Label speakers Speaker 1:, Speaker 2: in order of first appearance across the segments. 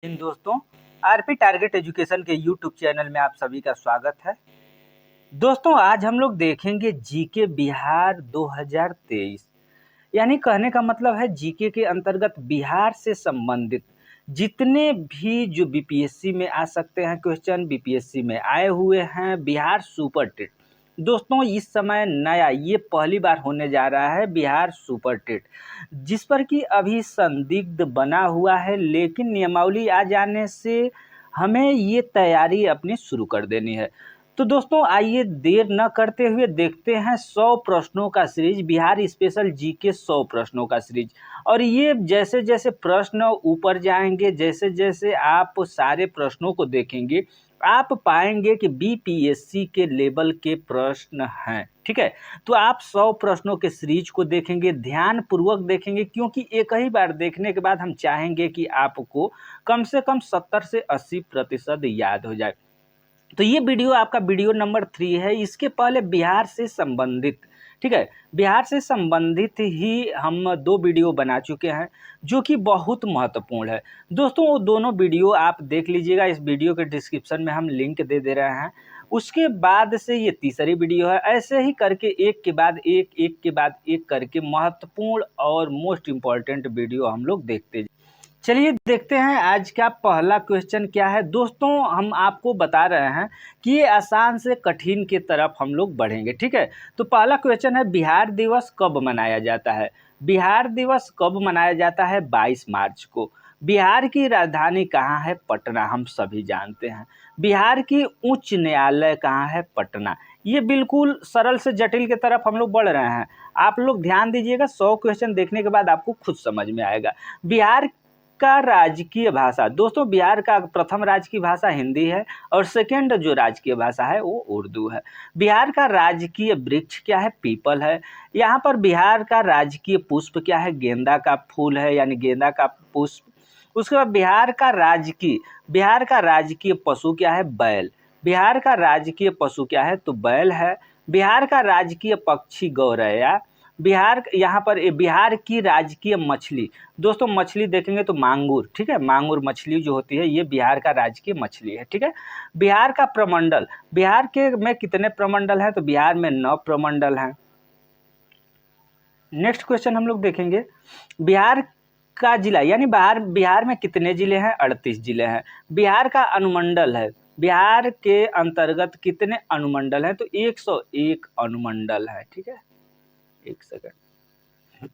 Speaker 1: इन दोस्तों, RP target education के YouTube channel में आप सभी का स्वागत है। दोस्तों, आज हम लोग देखेंगे जीके बिहार 2023। यानी कहने का मतलब है जीके के अंतर्गत बिहार से संबंधित जितने भी जो बीपीएससी में आ सकते हैं क्वेश्चन, बीपीएससी में आए हुए हैं, बिहार सुपर टेट। दोस्तों, इस समय नया ये पहली बार होने जा रहा है बिहार सुपर टेट, जिस पर कि अभी संदिग्ध बना हुआ है, लेकिन नियमावली आ जाने से हमें ये तैयारी अपनी शुरू कर देनी है। तो दोस्तों, आइए देर न करते हुए देखते हैं 100 प्रश्नों का सीरीज, बिहार स्पेशल जीके 100 प्रश्नों का सीरीज। और ये जैसे जैसे प्रश्न ऊपर जाएंगे, जैसे जैसे आप सारे प्रश्नों को देखेंगे, आप पाएंगे कि बीपीएससी के लेवल के प्रश्न हैं। ठीक है, तो आप 100 प्रश्नों के सीरीज को देखेंगे, ध्यान पूर्वक देखेंगे, क्योंकि एक ही बार देखने के बाद हम चाहेंगे कि आपको कम से कम 70 से 80% याद हो जाए। तो ये वीडियो आपका वीडियो नंबर 3 है। इसके पहले बिहार से संबंधित, ठीक है, बिहार से संबंधित ही हम 2 वीडियो बना चुके हैं जो कि बहुत महत्वपूर्ण है। दोस्तों, वो दोनों वीडियो आप देख लीजिएगा, इस वीडियो के डिस्क्रिप्शन में हम लिंक दे दे रहे हैं। उसके बाद से ये तीसरी वीडियो है। ऐसे ही करके एक के बाद एक, एक के बाद एक करके महत्वपूर्ण और मोस्ट इम्पॉर्टेंट वीडियो हम लोग देखते। चलिए देखते हैं आज का पहला क्वेश्चन क्या है। दोस्तों, हम आपको बता रहे हैं कि ये आसान से कठिन की तरफ हम लोग बढ़ेंगे। ठीक है, तो पहला क्वेश्चन है, बिहार दिवस कब मनाया जाता है? बिहार दिवस कब मनाया जाता है? 22 मार्च को। बिहार की राजधानी कहाँ है? पटना, हम सभी जानते हैं। बिहार की उच्च न्यायालय कहाँ है? पटना। ये बिल्कुल सरल से जटिल की तरफ हम लोग बढ़ रहे हैं। आप लोग ध्यान दीजिएगा, 100 क्वेश्चन देखने के बाद आपको खुद समझ में आएगा। बिहार का राजकीय भाषा, दोस्तों बिहार का प्रथम राजकीय भाषा हिंदी है और सेकेंड जो राजकीय भाषा है वो उर्दू है। बिहार का राजकीय वृक्ष क्या है? पीपल है। यहाँ पर बिहार का राजकीय पुष्प क्या है? गेंदा का फूल है, यानी गेंदा का पुष्प। उसके बाद बिहार का राजकीय पशु क्या है? बैल। बिहार का राजकीय पशु क्या है? तो बैल है। बिहार का राजकीय पक्षी गौरैया। यहाँ पर बिहार की राजकीय मछली, दोस्तों मछली देखेंगे तो मांगुर, ठीक है, मांगुर मछली जो होती है ये बिहार का राजकीय मछली है। ठीक है, बिहार का प्रमंडल, बिहार के में कितने प्रमंडल हैं? तो बिहार में 9 प्रमंडल हैं। नेक्स्ट क्वेश्चन हम लोग देखेंगे, बिहार का जिला, यानी बिहार में कितने जिले हैं? 38 जिले हैं। बिहार का अनुमंडल है, बिहार के अंतर्गत कितने अनुमंडल हैं? तो 101 अनुमंडल है। ठीक है, एक सेकंड।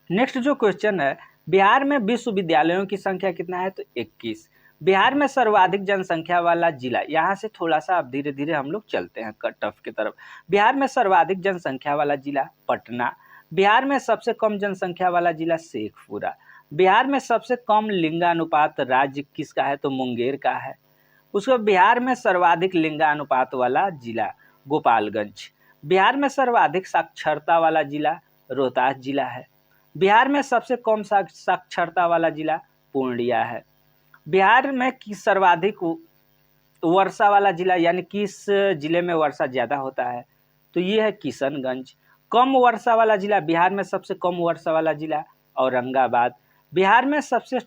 Speaker 1: नेक्स्ट जो क्वेश्चन है, बिहार में विश्वविद्यालयों की संख्या कितना है? तो 21। बिहार में सर्वाधिक जनसंख्या वाला जिला, यहाँ से थोड़ा सा अब धीरे धीरे हम लोग चलते हैं कट ऑफ की तरफ। बिहार में सर्वाधिक जनसंख्या वाला जिला पटना। बिहार में सबसे कम जनसंख्या वाला जिला शेखपुरा। बिहार में सबसे कम लिंगानुपात राज्य किसका है? तो मुंगेर का है। उसके बिहार में सर्वाधिक लिंगानुपात वाला जिला गोपालगंज। बिहार में सर्वाधिक साक्षरता वाला जिला रोहतास जिला है। बिहार में सबसे कम साक्षरता वाला जिला पूर्णिया है। बिहार में किस सर्वाधिक वर्षा वाला जिला, यानी किस जिले में वर्षा ज़्यादा होता है? तो ये है किशनगंज। कम वर्षा वाला जिला, बिहार में सबसे कम वर्षा वाला जिला औरंगाबाद। बिहार में सबसे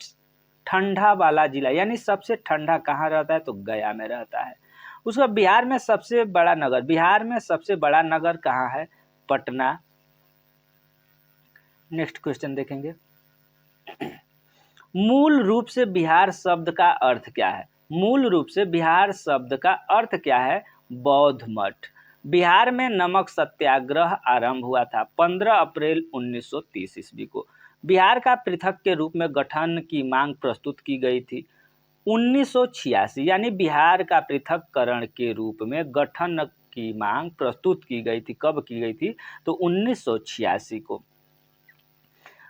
Speaker 1: ठंडा वाला जिला, यानी सबसे ठंडा कहाँ रहता है? तो गया में रहता है। उसका बिहार में सबसे बड़ा नगर, बिहार में सबसे बड़ा नगर कहाँ है? पटना। नेक्स्ट क्वेश्चन देखेंगे, मूल रूप से बिहार शब्द का अर्थ क्या है? मूल रूप से बिहार शब्द का अर्थ क्या है? बौद्ध मठ। बिहार में नमक सत्याग्रह आरंभ हुआ था 15 अप्रैल 1930 ईस्वी को। बिहार का पृथक के रूप में गठन की मांग प्रस्तुत की गई थी 1986, यानी बिहार का पृथककरण के रूप में गठन की मांग प्रस्तुत की गई थी। कब की गई थी? तो 1986 को।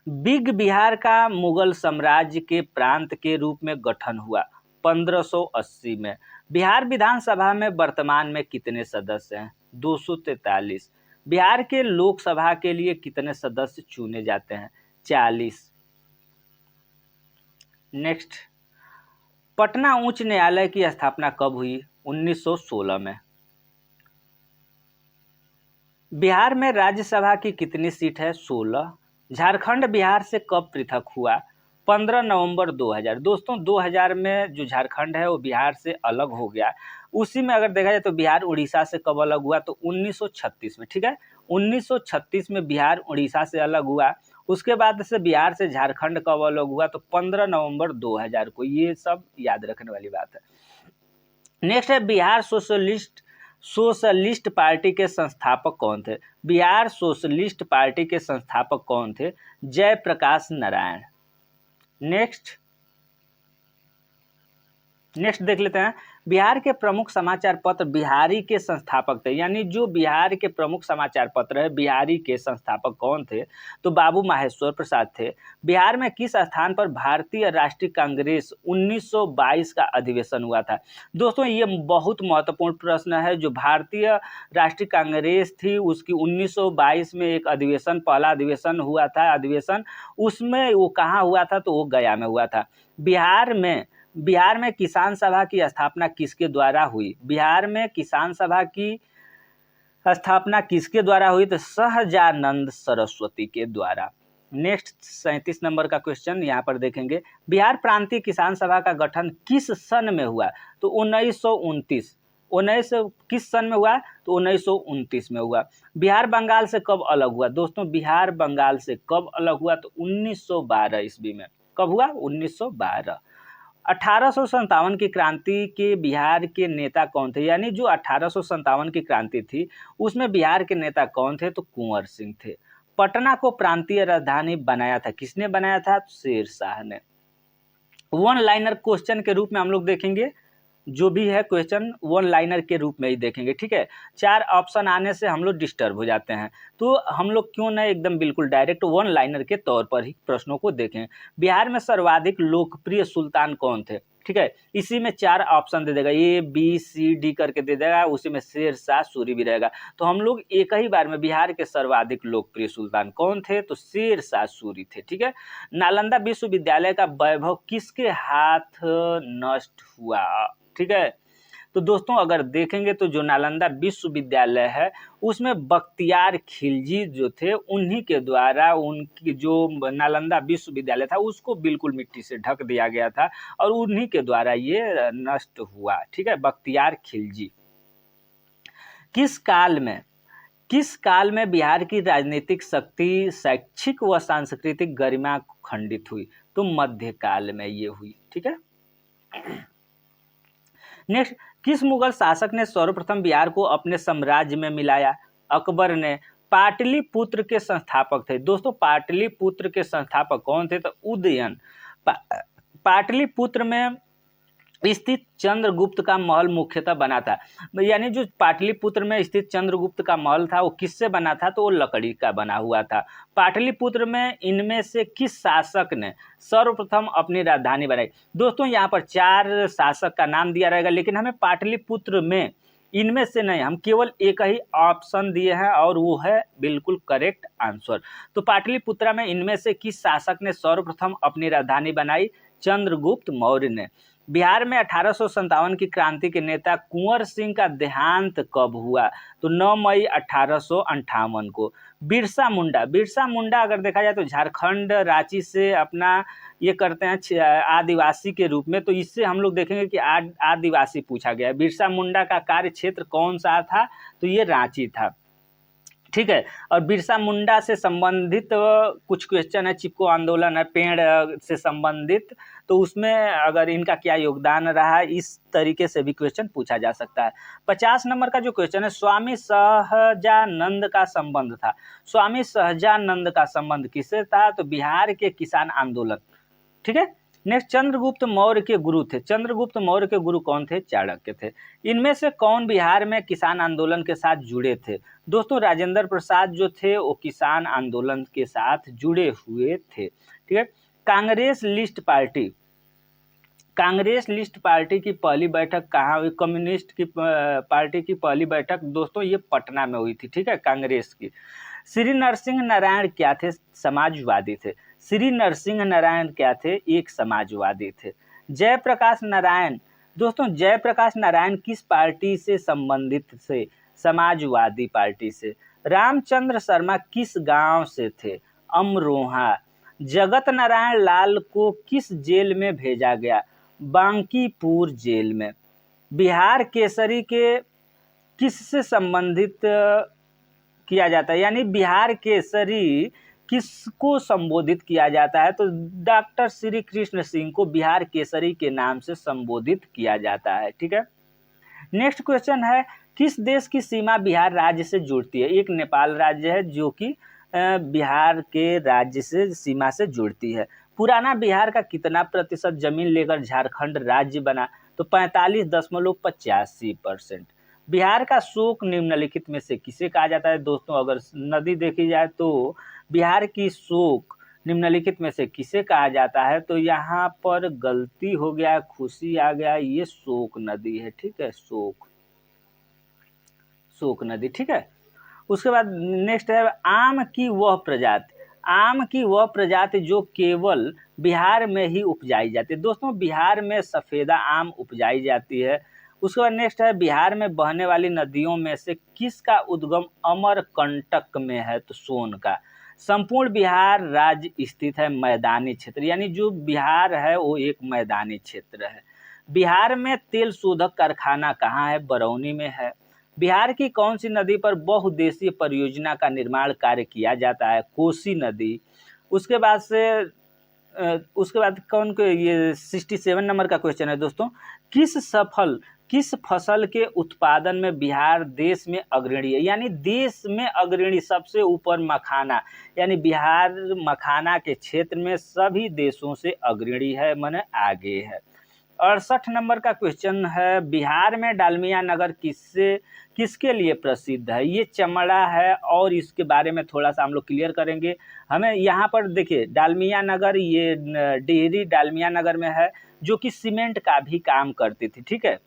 Speaker 1: बिग बिहार का मुगल साम्राज्य के प्रांत के रूप में गठन हुआ 1580 में। बिहार विधानसभा में वर्तमान में कितने सदस्य हैं? 243। बिहार के लोकसभा के लिए कितने सदस्य चुने जाते हैं? 40। नेक्स्ट, पटना उच्च न्यायालय की स्थापना कब हुई? 1916 में। बिहार में राज्यसभा की कितनी सीट है? 16। झारखंड बिहार से कब पृथक हुआ? 15 नवंबर 2000। दोस्तों 2000 में जो झारखंड है वो बिहार से अलग हो गया। उसी में अगर देखा जाए तो बिहार उड़ीसा से कब अलग हुआ, तो 1936 में, ठीक है। 1936 में बिहार उड़ीसा से अलग हुआ। उसके बाद से बिहार से झारखंड कब अलग हुआ, तो 15 नवंबर 2000 को। ये सब याद रखने वाली बात है। नेक्स्ट है बिहार सोशलिस्ट पार्टी के संस्थापक कौन थे। बिहार सोशलिस्ट पार्टी के संस्थापक कौन थे? जयप्रकाश नारायण। नेक्स्ट देख लेते हैं, बिहार के प्रमुख समाचार पत्र बिहारी के संस्थापक थे। यानी जो बिहार के प्रमुख समाचार पत्र है बिहारी के संस्थापक कौन थे? तो बाबू माहेश्वर प्रसाद थे। बिहार में किस स्थान पर भारतीय राष्ट्रीय कांग्रेस 1922 का अधिवेशन हुआ था? दोस्तों ये बहुत महत्वपूर्ण प्रश्न है। जो भारतीय राष्ट्रीय कांग्रेस थी उसकी 1922 में एक अधिवेशन, पहला अधिवेशन हुआ था। उसमें वो कहाँ हुआ था? तो वो गया में हुआ था। बिहार में किसान सभा की स्थापना किसके द्वारा हुई? बिहार में किसान सभा की स्थापना किसके द्वारा हुई? तो सहजानंद सरस्वती के द्वारा। नेक्स्ट 37 नंबर का क्वेश्चन यहाँ पर देखेंगे, बिहार प्रांतीय किसान सभा का गठन किस सन में हुआ? तो 1929। किस सन में हुआ? तो 1929 में हुआ। बिहार बंगाल से कब अलग हुआ? दोस्तों बिहार बंगाल से कब अलग हुआ? तो 1912 ईस्वी में। कब हुआ? 1912। 1857 की क्रांति के बिहार के नेता कौन थे? यानी जो 1857 की क्रांति थी उसमें बिहार के नेता कौन थे? तो कुंवर सिंह थे। पटना को प्रांतीय राजधानी बनाया था, किसने बनाया था? शेरशाह ने। वन लाइनर क्वेश्चन के रूप में हम लोग देखेंगे, जो भी है क्वेश्चन वन लाइनर के रूप में ही देखेंगे, ठीक है। 4 ऑप्शन आने से हम लोग डिस्टर्ब हो जाते हैं, तो हम लोग क्यों ना एकदम बिल्कुल डायरेक्ट वन लाइनर के तौर पर ही प्रश्नों को देखें। बिहार में सर्वाधिक लोकप्रिय सुल्तान कौन थे? ठीक है, इसी में 4 ऑप्शन दे देगा, ए बी सी डी करके दे देगा, उसी में शेरशाह सूरी भी रहेगा। तो हम लोग एक ही बार में बिहार के सर्वाधिक लोकप्रिय सुल्तान कौन थे? तो शेरशाह सूरी थे, ठीक है। नालंदा विश्वविद्यालय का वैभव किसके हाथ नष्ट हुआ? ठीक है, तो दोस्तों अगर देखेंगे तो जो नालंदा विश्वविद्यालय है उसमें बख्तियार खिलजी जो थे उन्हीं के द्वारा उनकी जो नालंदा विश्वविद्यालय था उसको बिल्कुल मिट्टी से ढक दिया गया था और उन्हीं के द्वारा ये नष्ट हुआ, ठीक है, बख्तियार खिलजी। किस काल में बिहार की राजनीतिक शक्ति, शैक्षिक व सांस्कृतिक गरिमा खंडित हुई? तो मध्यकाल में ये हुई, ठीक है। नेक्स्ट, किस मुगल शासक ने सर्वप्रथम बिहार को अपने साम्राज्य में मिलाया? अकबर ने। पाटलिपुत्र के संस्थापक थे। दोस्तों पाटलिपुत्र के संस्थापक कौन थे? तो उदयन। पाटलिपुत्र में स्थित चंद्रगुप्त का महल मुख्यतः बना था। यानी जो पाटलिपुत्र में स्थित चंद्रगुप्त का महल था वो किससे बना था? तो वो लकड़ी का बना हुआ था। पाटलिपुत्र में इनमें से किस शासक ने सर्वप्रथम अपनी राजधानी बनाई? दोस्तों यहाँ पर 4 शासक का नाम दिया रहेगा, लेकिन हमें पाटलिपुत्र में इनमें से नहीं, हम केवल एक ही ऑप्शन दिए हैं और वो है बिल्कुल करेक्ट आंसर। तो पाटलिपुत्र में इनमें से किस शासक ने सर्वप्रथम अपनी राजधानी बनाई? चंद्रगुप्त मौर्य ने। बिहार में 1857 की क्रांति के नेता कुंवर सिंह का देहांत कब हुआ? तो 9 मई 1858 को। बिरसा मुंडा अगर देखा जाए तो झारखंड रांची से अपना ये करते हैं आदिवासी के रूप में, तो इससे हम लोग देखेंगे कि आदिवासी पूछा गया। बिरसा मुंडा का कार्य क्षेत्र कौन सा था? तो ये रांची था, ठीक है। और बिरसा मुंडा से संबंधित कुछ क्वेश्चन है, चिपको आंदोलन है, पेड़ से संबंधित, तो उसमें अगर इनका क्या योगदान रहा, इस तरीके से भी क्वेश्चन पूछा जा सकता है। 50 नंबर का जो क्वेश्चन है, स्वामी सहजानंद का संबंध था। स्वामी सहजानंद का संबंध किससे था? तो बिहार के किसान आंदोलन, ठीक है। नेक्स्ट, चंद्रगुप्त मौर्य के गुरु थे। चंद्रगुप्त मौर्य के गुरु कौन थे? चाणक्य थे। इनमें से कौन बिहार में किसान आंदोलन के साथ जुड़े थे? दोस्तों राजेंद्र प्रसाद जो थे वो किसान आंदोलन के साथ जुड़े हुए थे, ठीक है। कांग्रेस लिस्ट पार्टी की पहली बैठक कहाँ हुई? कम्युनिस्ट की पार्टी की पहली बैठक दोस्तों ये पटना में हुई थी, ठीक है, कांग्रेस की। श्री नरसिंह नारायण क्या थे? समाजवादी थे। श्री नरसिंह नारायण क्या थे? एक समाजवादी थे। जयप्रकाश नारायण, दोस्तों जयप्रकाश नारायण किस पार्टी से संबंधित थे? समाजवादी पार्टी से। रामचंद्र शर्मा किस गांव से थे? अमरोहा। जगत नारायण लाल को किस जेल में भेजा गया? बांकीपुर जेल में। बिहार केसरी के किससे संबंधित किया जाता है, यानी बिहार केसरी किसको संबोधित किया जाता है? तो डॉक्टर श्री कृष्ण सिंह को बिहार केसरी के नाम से संबोधित किया जाता है। ठीक है, नेक्स्ट क्वेश्चन है, किस देश की सीमा बिहार राज्य से जुड़ती है? एक नेपाल राज्य है जो कि बिहार के राज्य से सीमा से जुड़ती है। पुराना बिहार का कितना प्रतिशत जमीन लेकर झारखंड राज्य बना? तो 45.85%। बिहार का शोक निम्नलिखित में से किसे कहा जाता है? दोस्तों अगर नदी देखी जाए तो बिहार की शोक निम्नलिखित में से किसे कहा जाता है? तो यहाँ पर गलती हो गया, खुशी आ गया, ये शोक नदी है। ठीक है, शोक नदी। ठीक है, उसके बाद नेक्स्ट है, आम की वह प्रजाति जो केवल बिहार में ही उपजाई जाती है। दोस्तों बिहार में सफेदा आम उपजाई जाती है। उसके बाद नेक्स्ट है, बिहार में बहने वाली नदियों में से किसका उद्गम अमरकंटक में है? तो सोन का। संपूर्ण बिहार राज्य स्थित है मैदानी क्षेत्र, यानी जो बिहार है वो एक मैदानी क्षेत्र है। बिहार में तेल शोधक कारखाना कहाँ है? बरौनी में है। बिहार की कौन सी नदी पर बहुउद्देशीय परियोजना का निर्माण कार्य किया जाता है? कोसी नदी। उसके बाद से उसके बाद कौन को ये 67 नंबर का क्वेश्चन है दोस्तों, किस फसल के उत्पादन में बिहार देश में अग्रणी है? यानी देश में अग्रणी सबसे ऊपर मखाना, यानी बिहार मखाना के क्षेत्र में सभी देशों से अग्रणी है, माने आगे है। 68 नंबर का क्वेश्चन है, बिहार में डालमिया नगर किसके लिए प्रसिद्ध है? ये चमड़ा है और इसके बारे में थोड़ा सा हम लोग क्लियर करेंगे। हमें यहाँ पर देखिए डालमिया नगर, ये डेहरी डालमिया नगर में है जो कि सीमेंट का भी काम करती थी। ठीक है,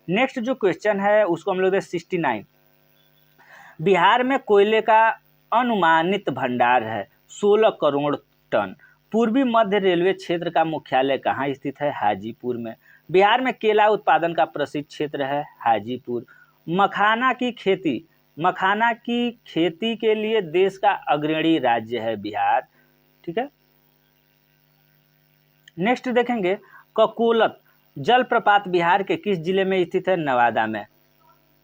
Speaker 1: नेक्स्ट जो क्वेश्चन है उसको हम लोग 69। बिहार में कोयले का अनुमानित भंडार है 16 करोड़ टन। पूर्वी मध्य रेलवे क्षेत्र का मुख्यालय कहाँ स्थित है? हाजीपुर में। बिहार में केला उत्पादन का प्रसिद्ध क्षेत्र है हाजीपुर। मखाना की खेती के लिए देश का अग्रणी राज्य है बिहार। ठीक है, नेक्स्ट देखेंगे, ककोलत जलप्रपात बिहार के किस जिले में स्थित है? नवादा में।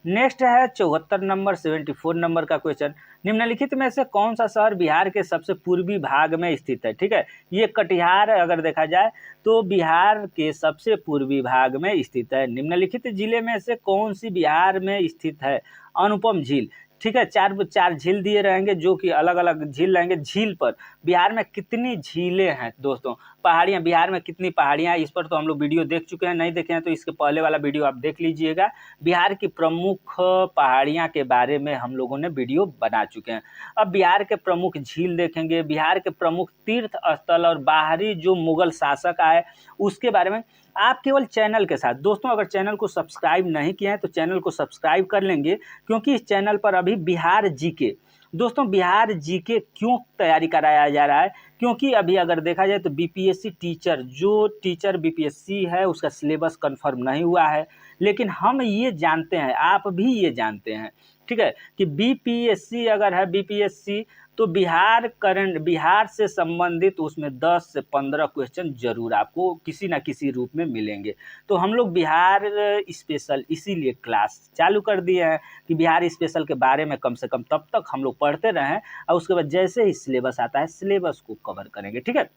Speaker 1: नेक्स्ट है 74 नंबर 74 नंबर का क्वेश्चन, निम्नलिखित में से कौन सा शहर बिहार के सबसे पूर्वी भाग में स्थित है? ठीक है, ये कटिहार अगर देखा जाए तो बिहार के सबसे पूर्वी भाग में स्थित है। निम्नलिखित जिले में से कौन सी बिहार में स्थित है? अनुपम झील। ठीक है, चार झील दिए रहेंगे जो कि अलग अलग झील रहेंगे। झील पर बिहार में कितनी झीलें हैं दोस्तों? पहाड़ियाँ, बिहार में कितनी पहाड़ियाँ, इस पर तो हम लोग वीडियो देख चुके हैं, नहीं देखे हैं तो इसके पहले वाला वीडियो आप देख लीजिएगा। बिहार की प्रमुख पहाड़ियाँ के बारे में हम लोगों ने वीडियो बना चुके हैं। अब बिहार के प्रमुख झील देखेंगे, बिहार के प्रमुख तीर्थ स्थल और बाहरी जो मुगल शासक आए उसके बारे में। आप केवल चैनल के साथ दोस्तों, अगर चैनल को सब्सक्राइब नहीं किए हैं तो चैनल को सब्सक्राइब कर लेंगे, क्योंकि इस चैनल पर अभी बिहार जीके, दोस्तों बिहार जीके क्यों तैयारी कराया जा रहा है? क्योंकि अभी अगर देखा जाए तो बीपीएससी टीचर बीपीएससी है उसका सिलेबस कंफर्म नहीं हुआ है, लेकिन हम ये जानते हैं, आप भी ये जानते हैं, ठीक है, कि बीपीएससी अगर है बीपीएससी तो बिहार से संबंधित उसमें 10 से 15 क्वेश्चन जरूर आपको किसी ना किसी रूप में मिलेंगे। तो हम लोग बिहार स्पेशल इसीलिए क्लास चालू कर दिए हैं कि बिहार स्पेशल के बारे में कम से कम तब तक हम लोग पढ़ते रहें और उसके बाद जैसे ही सिलेबस आता है सिलेबस को कवर करेंगे। ठीक है,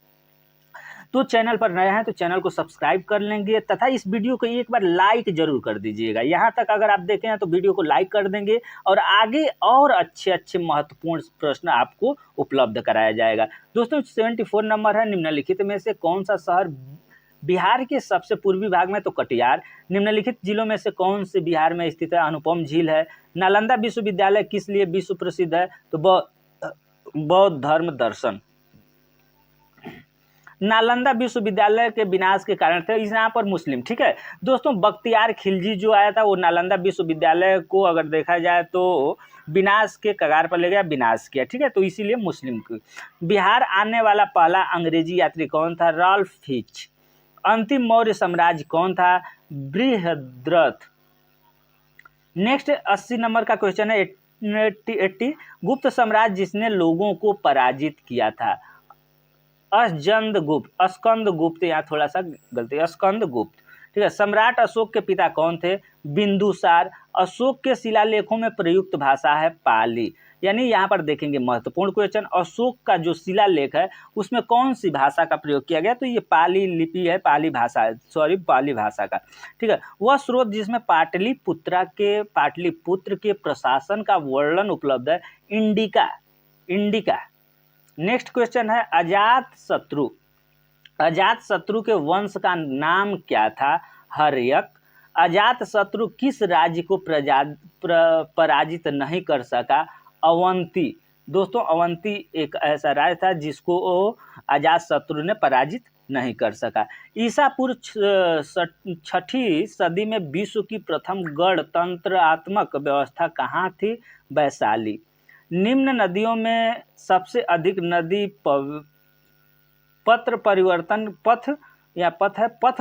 Speaker 1: तो चैनल पर नए हैं तो चैनल को सब्सक्राइब कर लेंगे तथा इस वीडियो को एक बार लाइक जरूर कर दीजिएगा। यहाँ तक अगर आप देखें हैं तो वीडियो को लाइक कर देंगे और आगे और अच्छे महत्वपूर्ण प्रश्न आपको उपलब्ध कराया जाएगा। दोस्तों 74 नंबर है, निम्नलिखित में से कौन सा शहर बिहार के सबसे पूर्वी भाग में? तो कटिहार। निम्नलिखित जिलों में से कौन से बिहार में स्थित है? अनुपम झील है। नालंदा विश्वविद्यालय किस लिए विश्व प्रसिद्ध है? तो बौद्ध धर्म दर्शन। नालंदा विश्वविद्यालय के विनाश के कारण थे इस यहाँ पर मुस्लिम। ठीक है दोस्तों, बख्तियार खिलजी जो आया था वो नालंदा विश्वविद्यालय को अगर देखा जाए तो विनाश के कगार पर ले गया, विनाश किया। ठीक है, तो इसीलिए मुस्लिम की। बिहार आने वाला पहला अंग्रेजी यात्री कौन था? Ralph Fitch. अंतिम मौर्य साम्राज्य कौन था? बृहद्रथ। नेक्स्ट 80 नंबर का क्वेश्चन है 80। गुप्त साम्राज्य जिसने लोगों को पराजित किया था? अस्कंदगुप्त, स्कंदगुप्त, यहाँ थोड़ा सा गलती, स्कंदगुप्त। ठीक है। सम्राट अशोक के पिता कौन थे? बिंदुसार। अशोक के शिलालेखों में प्रयुक्त भाषा है पाली। यानी यहाँ पर देखेंगे महत्वपूर्ण क्वेश्चन, अशोक का जो शिलालेख है उसमें कौन सी भाषा का प्रयोग किया गया? तो ये पाली लिपि है, पाली भाषा है, सॉरी पाली भाषा का। ठीक है। वह स्रोत जिसमें पाटलिपुत्र के प्रशासन का वर्णन उपलब्ध है, इंडिका। नेक्स्ट क्वेश्चन है अजातशत्रु। अजातशत्रु के वंश का नाम क्या था? हर्यक। अजातशत्रु किस राज्य को पराजित नहीं कर सका? अवंती। दोस्तों अवंती एक ऐसा राज्य था जिसको अजातशत्रु ने पराजित नहीं कर सका। ईसा पूर्व 6ठी सदी में विश्व की प्रथम गणतंत्रात्मक व्यवस्था कहाँ थी? वैशाली। निम्न नदियों में सबसे अधिक नदी पथ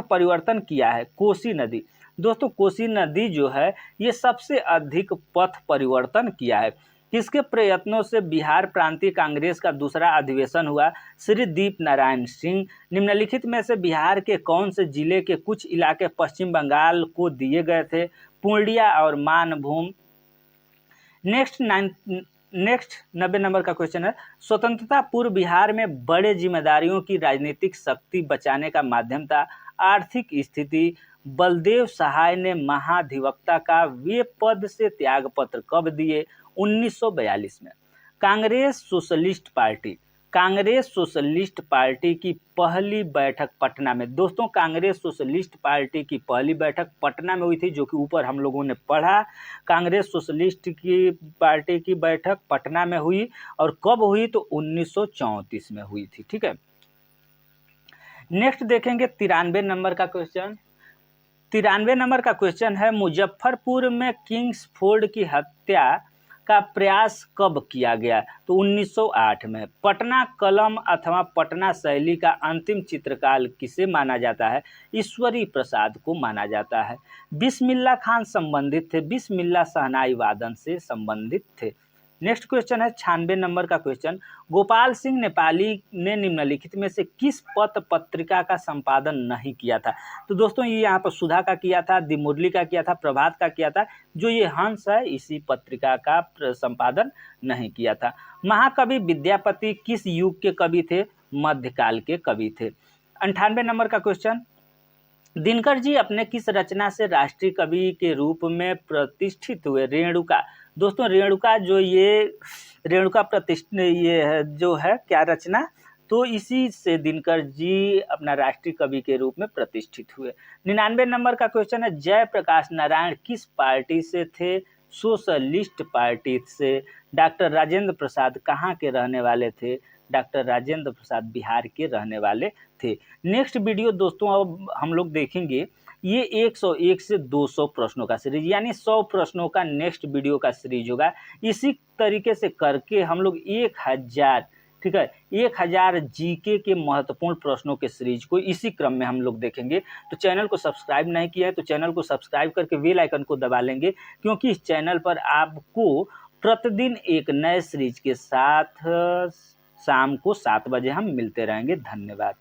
Speaker 1: परिवर्तन किया है? कोसी नदी। दोस्तों कोसी नदी जो है ये सबसे अधिक पथ परिवर्तन किया है। किसके प्रयत्नों से बिहार प्रांतीय कांग्रेस का दूसरा अधिवेशन हुआ? श्री दीप नारायण सिंह। निम्नलिखित में से बिहार के कौन से जिले के कुछ इलाके पश्चिम बंगाल को दिए गए थे? पूर्णिया और मानभूम। नेक्स्ट 90 नंबर का क्वेश्चन है, स्वतंत्रता पूर्व बिहार में बड़े जिम्मेदारियों की राजनीतिक शक्ति बचाने का माध्यम था? आर्थिक स्थिति। बलदेव सहाय ने महाधिवक्ता का वे पद से त्यागपत्र कब दिए? 1942 में। कांग्रेस सोशलिस्ट पार्टी की पहली बैठक पटना में। दोस्तों कांग्रेस सोशलिस्ट पार्टी की पहली बैठक पटना में हुई थी, जो कि ऊपर हम लोगों ने पढ़ा। कांग्रेस सोशलिस्ट की पार्टी की बैठक पटना में हुई और कब हुई? तो 1934 में हुई थी। ठीक है। नेक्स्ट देखेंगे 93 नंबर का क्वेश्चन। 93 नंबर का क्वेश्चन है, मुजफ्फरपुर में किंग्सफोर्ड की हत्या का प्रयास कब किया गया? तो 1908 में। पटना कलम अथवा पटना शैली का अंतिम चित्रकार किसे माना जाता है? ईश्वरी प्रसाद को माना जाता है। बिस्मिल्लाह खान संबंधित थे? बिस्मिल्लाह शहनाई वादन से संबंधित थे। नेक्स्ट क्वेश्चन है 96 नंबर का क्वेश्चन, गोपाल सिंह नेपाली ने निम्नलिखित में से किस पत्र पत्रिका का संपादन नहीं किया था? तो दोस्तों ये यहाँ पर सुधा का किया था, दी मुरली का किया था, प्रभात का किया था। जो ये हंस है इसी पत्रिका का संपादन नहीं किया था। महाकवि विद्यापति किस युग के कवि थे? मध्यकाल के कवि थे। 98 नंबर का क्वेश्चन, दिनकर जी अपने किस रचना से राष्ट्रीय कवि के रूप में प्रतिष्ठित हुए? रेणुका। दोस्तों रेणुका जो ये रेणुका ये है जो है क्या रचना? तो इसी से दिनकर जी अपना राष्ट्रीय कवि के रूप में प्रतिष्ठित हुए। 99 नंबर का क्वेश्चन है, जयप्रकाश नारायण किस पार्टी से थे? सोशलिस्ट पार्टी से। डॉक्टर राजेंद्र प्रसाद कहाँ के रहने वाले थे? डॉक्टर राजेंद्र प्रसाद बिहार के रहने वाले थे। नेक्स्ट वीडियो दोस्तों अब हम लोग देखेंगे ये 101 से 200 प्रश्नों का सीरीज, यानी 100 प्रश्नों का नेक्स्ट वीडियो का सीरीज होगा। इसी तरीके से करके हम लोग 1000, ठीक है, 1000 जीके के महत्वपूर्ण प्रश्नों के सीरीज को इसी क्रम में हम लोग देखेंगे। तो चैनल को सब्सक्राइब नहीं किया है तो चैनल को सब्सक्राइब करके बेल आइकन को दबा लेंगे, क्योंकि इस चैनल पर आपको प्रतिदिन एक नए सीरीज के साथ शाम को 7 बजे हम मिलते रहेंगे। धन्यवाद।